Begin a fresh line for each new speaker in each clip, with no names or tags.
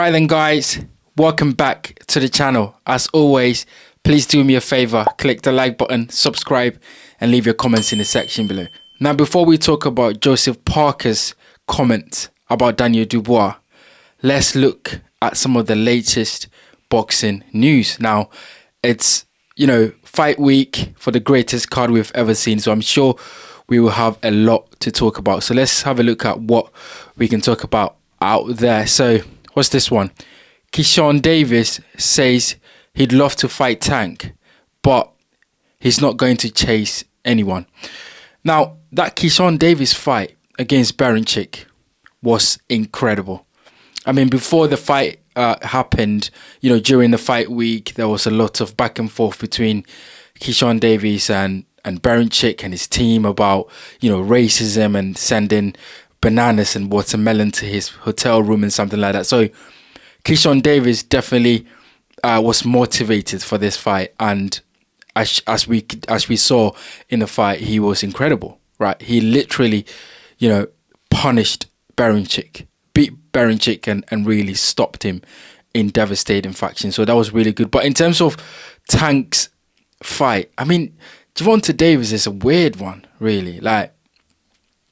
Alright then guys, welcome back to the channel. As always, please do me a favor, click the like button, subscribe and leave your comments in the section below. Now before we talk about Joseph Parker's comments about Daniel Dubois, let's look at some of the latest boxing news. Now it's, fight week for the greatest card we've ever seen, so I'm sure we will have a lot to talk about. So let's have a look at what we can talk about out there. So what's this one? Keyshawn Davis says he'd love to fight Tank, but he's not going to chase anyone. Now, that Keyshawn Davis fight against Berincic was incredible. I mean, before the fight happened, during the fight week, there was a lot of back and forth between Keyshawn Davis and Berincic and his team about, racism and sending bananas and watermelon to his hotel room and something like that. So Keyshawn Davis definitely was motivated for this fight, and as we saw in the fight, he was incredible, right? He literally, punished Berincic, beat Berincic and really stopped him in devastating fashion. So that was really good. But in terms of Tank's fight, I mean, Gervonta Davis is a weird one, really. Like,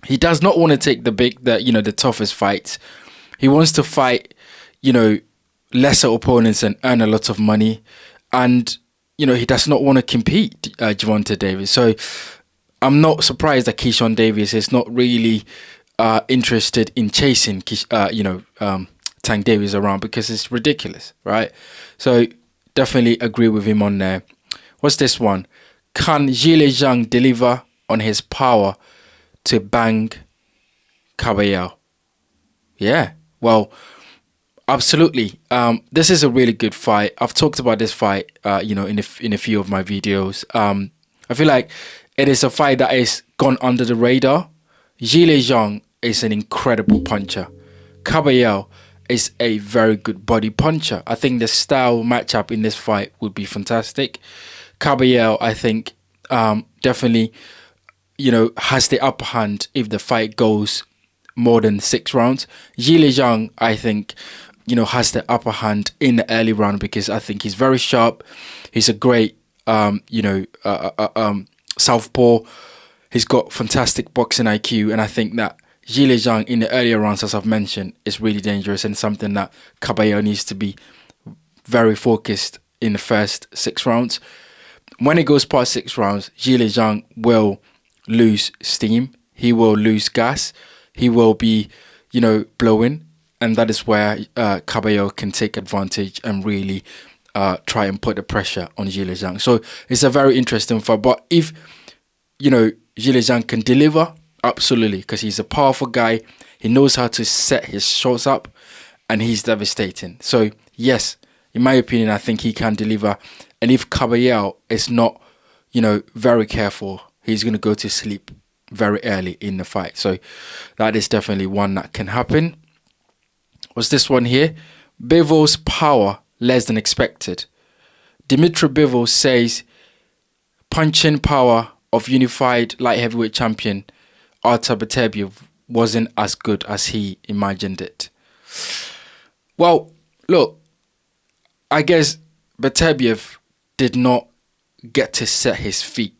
he does not want to take the toughest fights. He wants to fight, lesser opponents and earn a lot of money. And, he does not want to compete, Gervonta Davis. So I'm not surprised that Keyshawn Davis is not really interested in chasing, Tank Davis around, because it's ridiculous, right? So definitely agree with him on there. What's this one? Can Zhile Zhang deliver on his power to bang Caballero? Yeah, well, absolutely. This is a really good fight. I've talked about this fight, in a few of my videos. I feel like it is a fight that is gone under the radar. Zhile Zhang is an incredible puncher. Caballero is a very good body puncher. I think the style matchup in this fight would be fantastic. Caballero, I think, definitely, has the upper hand if the fight goes more than 6 rounds. Zhile Zhang, I think, has the upper hand in the early round because I think he's very sharp. He's a great, southpaw. He's got fantastic boxing IQ, and I think that Zhile Zhang in the earlier rounds, as I've mentioned, is really dangerous and something that Caballero needs to be very focused in the first 6 rounds. When it goes past 6 rounds, Zhile Zhang will lose steam. He will lose gas. He will be, blowing. And that is where Caballero can take advantage and really try and put the pressure on Zhile Zhang. So it's a very interesting fight. But if, Zhile Zhang can deliver, absolutely, because he's a powerful guy. He knows how to set his shots up and he's devastating. So yes, in my opinion, I think he can deliver. And if Caballero is not, very careful, he's going to go to sleep very early in the fight. So that is definitely one that can happen. What's this one here? Bivol's power less than expected. Dmitry Bivol says punching power of unified light heavyweight champion Artur Beterbiev wasn't as good as he imagined it. Well, look, I guess Beterbiev did not get to set his feet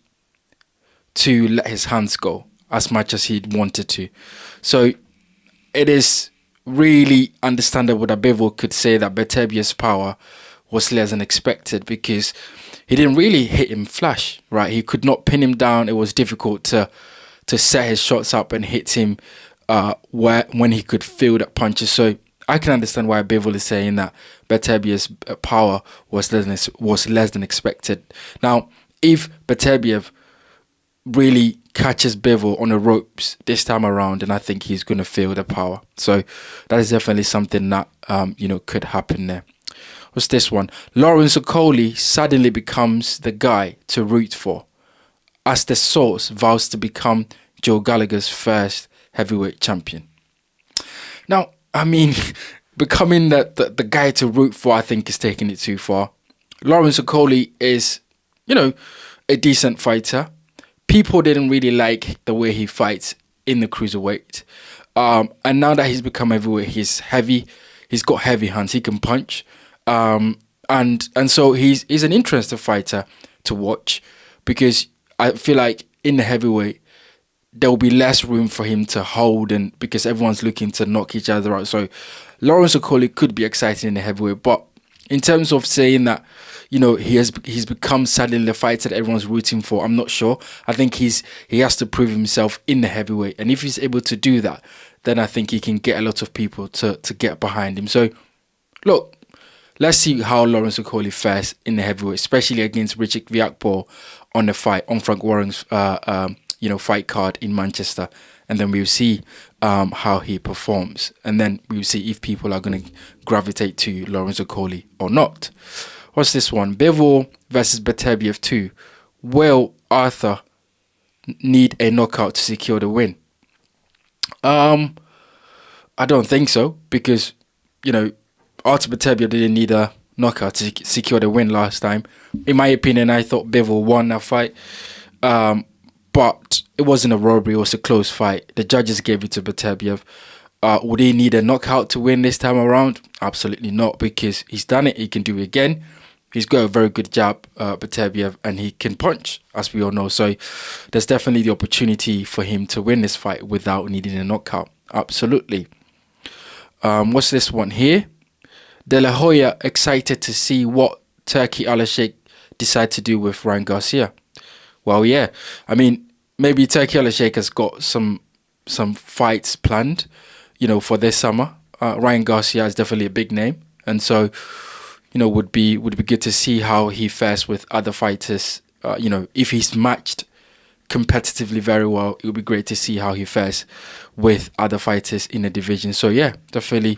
to let his hands go as much as he'd wanted to. So it is really understandable that Bivol could say that Beterbiev's power was less than expected because he didn't really hit him flush, right? He could not pin him down. It was difficult to set his shots up and hit him when he could feel that punches. So I can understand why Bivol is saying that Beterbiev's power was less than expected. Now, if Beterbiev really catches Bivol on the ropes this time around, and I think he's going to feel the power. So that is definitely something that could happen there. What's this one? Lawrence Okolie suddenly becomes the guy to root for as the source vows to become Joe Gallagher's first heavyweight champion. Now, I mean, becoming the guy to root for, I think, is taking it too far. Lawrence Okolie is, a decent fighter. People didn't really like the way he fights in the cruiserweight. And now that he's become heavyweight, he's heavy. he's got heavy hands. He can punch, and so he's an interesting fighter to watch, because I feel like in the heavyweight there will be less room for him to hold, and because everyone's looking to knock each other out. So Lawrence Okolie could be exciting in the heavyweight, but in terms of saying that, he's become suddenly the fighter that everyone's rooting for, I'm not sure. I think he has to prove himself in the heavyweight, and if he's able to do that, then I think he can get a lot of people to get behind him. So look, let's see how Lawrence Okolie fares in the heavyweight, especially against Richard Viakpo on Frank Warren's fight card in Manchester, and then we'll see how he performs, and then we'll see if people are going to gravitate to Lawrence Okolie or not. What's this one? Bivol versus Beterbiev 2. Will Artur need a knockout to secure the win? I don't think so, because Artur Beterbiev didn't need a knockout to secure the win last time. In my opinion, I thought Bivol won that fight. But it wasn't a robbery, it was a close fight. The judges gave it to Beterbiev. Would he need a knockout to win this time around? Absolutely not, because he's done it, he can do it again. He's got a very good jab, Beterbiev, and he can punch, as we all know. So there's definitely the opportunity for him to win this fight without needing a knockout. Absolutely. What's this one here? De La Hoya excited to see what Turki Al-Sheikh decide to do with Ryan Garcia. Well, yeah. I mean, maybe Turki Al-Sheikh has got some fights planned, for this summer. Ryan Garcia is definitely a big name, and so, would be good to see how he fares with other fighters. If he's matched competitively very well, it would be great to see how he fares with other fighters in the division. So yeah, definitely,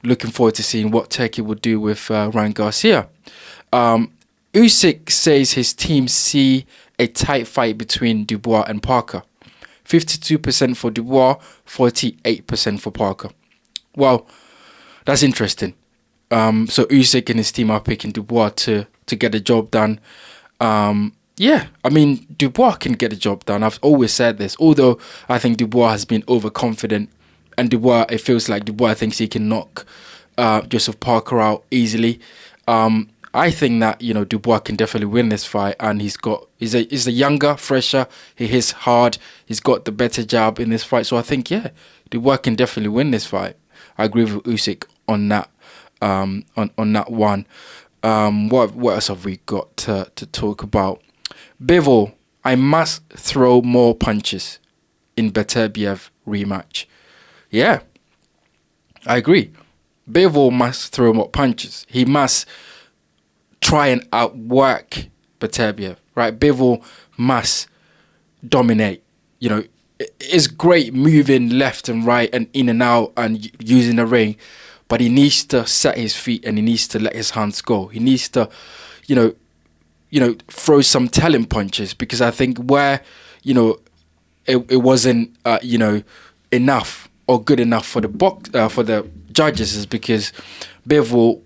looking forward to seeing what Turki would do with Ryan Garcia. Usyk says his team see a tight fight between Dubois and Parker. 52% for Dubois, 48% for Parker. Well, that's interesting. So Usyk and his team are picking Dubois to get the job done. Yeah, I mean, Dubois can get the job done. I've always said this, although I think Dubois has been overconfident. And it feels like Dubois thinks he can knock Joseph Parker out easily. I think that Dubois can definitely win this fight, and he's a younger, fresher. He hits hard. He's got the better jab in this fight, so I think Dubois can definitely win this fight. I agree with Usyk on that. On that one. What else have we got to talk about? Bivol, I must throw more punches in Beterbiev rematch. Yeah, I agree. Bivol must throw more punches. He must try and outwork Beterbiev, right? Bivol must dominate. It's great moving left and right and in and out and using the ring, but he needs to set his feet and he needs to let his hands go. He needs to, throw some telling punches, because I think where, it wasn't, enough or good enough for the judges is because Bivol,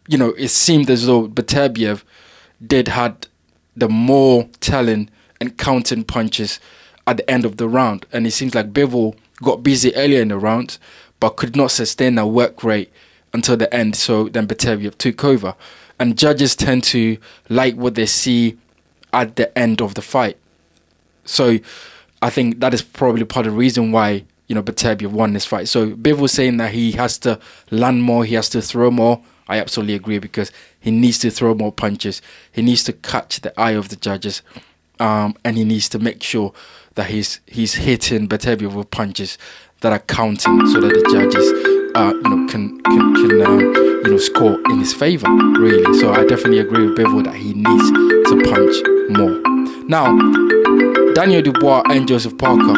it seemed as though Beterbiev had the more telling and counting punches at the end of the round. And it seems like Bivol got busy earlier in the round, but could not sustain that work rate until the end. So then Beterbiev took over. And judges tend to like what they see at the end of the fight. So I think that is probably part of the reason why, Beterbiev won this fight. So Bivol saying that he has to land more, he has to throw more. I absolutely agree, because he needs to throw more punches. He needs to catch the eye of the judges, and he needs to make sure that he's hitting Beterbiev with punches that are counting, so that the judges, can score in his favor. Really, so I definitely agree with Bivol that he needs to punch more. Now, Daniel Dubois and Joseph Parker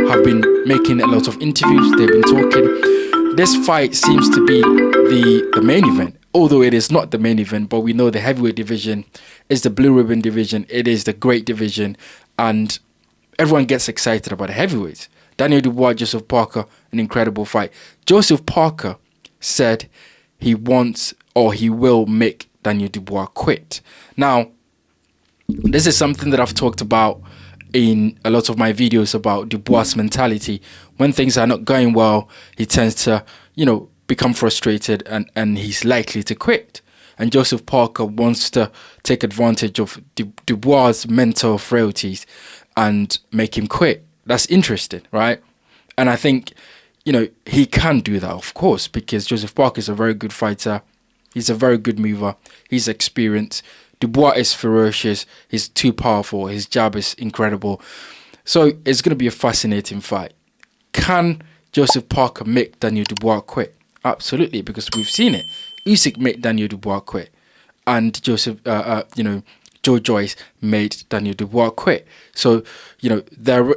have been making a lot of interviews. They've been talking. This fight seems to be the main event, although it is not the main event, but we know the heavyweight division is the blue ribbon division. It is the great division, and everyone gets excited about the heavyweights. Daniel Dubois, Joseph Parker, an incredible fight. Joseph Parker said he wants, or he will make Daniel Dubois quit. Now, this is something that I've talked about in a lot of my videos about Dubois' mentality. When things are not going well, he tends to, become frustrated and he's likely to quit. And Joseph Parker wants to take advantage of Dubois' mental frailties and make him quit. That's interesting, right? And I think, he can do that, of course, because Joseph Parker is a very good fighter. He's a very good mover. He's experienced. Dubois is ferocious. He's too powerful. His jab is incredible. So it's going to be a fascinating fight. Can Joseph Parker make Daniel Dubois quit? Absolutely, because we've seen it. Usyk made Daniel Dubois quit, and Joe Joyce made Daniel Dubois quit. So there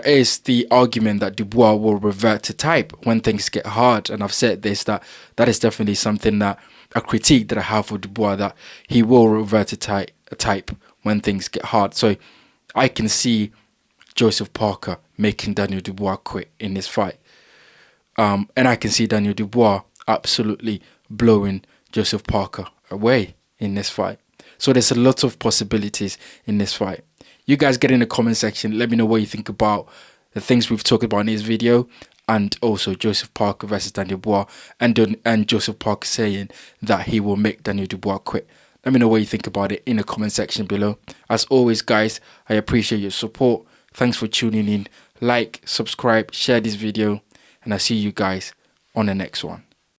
is the argument that Dubois will revert to type when things get hard, and I've said this, that is definitely something, that a critique that I have for Dubois, that he will revert to type when things get hard. So I can see Joseph Parker making Daniel Dubois quit in this fight. And I can see Daniel Dubois absolutely blowing Joseph Parker away in this fight. So there's a lot of possibilities in this fight. You guys get in the comment section. Let me know what you think about the things we've talked about in this video, and also Joseph Parker versus Daniel Dubois, and Joseph Parker saying that he will make Daniel Dubois quit. Let me know what you think about it in the comment section below. As always, guys, I appreciate your support. Thanks for tuning in. Like, subscribe, share this video, and I'll see you guys on the next one.